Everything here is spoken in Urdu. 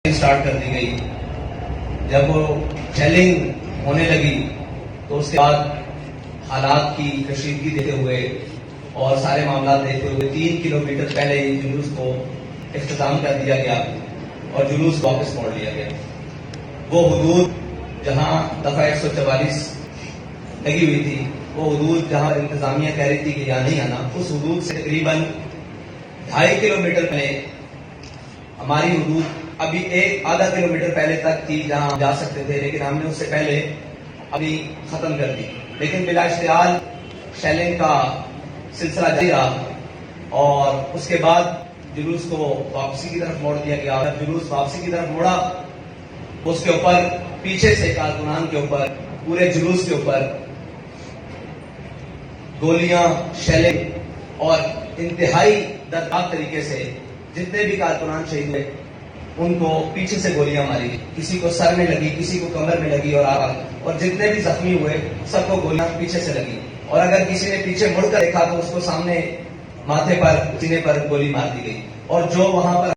اسٹارٹ کر دی گئی. جب وہ شیلنگ ہونے لگی تو اس کے بعد حالات کی کشیدگی دیتے ہوئے اور سارے معاملات دیکھتے ہوئے 3 کلومیٹر پہلے ہی جلوس کو اختتام کر دیا گیا اور جلوس واپس موڑ لیا گیا. وہ حدود جہاں دفعہ 144 لگی ہوئی تھی، وہ حدود جہاں انتظامیہ کہہ رہی تھی کہ یہاں نہیں آنا، اس حدود سے تقریباً 2.5 کلومیٹر پہلے ہماری حدود ابھی آدھا کلومیٹر پہلے تک تھی جہاں ہم جا سکتے تھے، لیکن ہم نے اس سے پہلے ابھی ختم کر دی. لیکن بلا اشتعال شیلنگ کا سلسلہ جاری رہا اور اس کے بعد جلوس کو واپسی کی طرف موڑ دیا گیا. جب جلوس واپسی کی طرف موڑا، اس کے اوپر پیچھے سے کارکنان کے اوپر، پورے جلوس کے اوپر گولیاں، شیلنگ اور انتہائی دردناک طریقے سے جتنے بھی کارکنان شہید ہوئے ان کو پیچھے سے گولیاں ماری. کسی کو سر میں لگی، کسی کو کمر میں لگی اور جتنے بھی زخمی ہوئے سب کو گولیاں پیچھے سے لگی. اور اگر کسی نے پیچھے مڑ کر دیکھا تو اس کو سامنے ماتھے پر، سینے پر گولی مار دی گئی. اور جو وہاں پر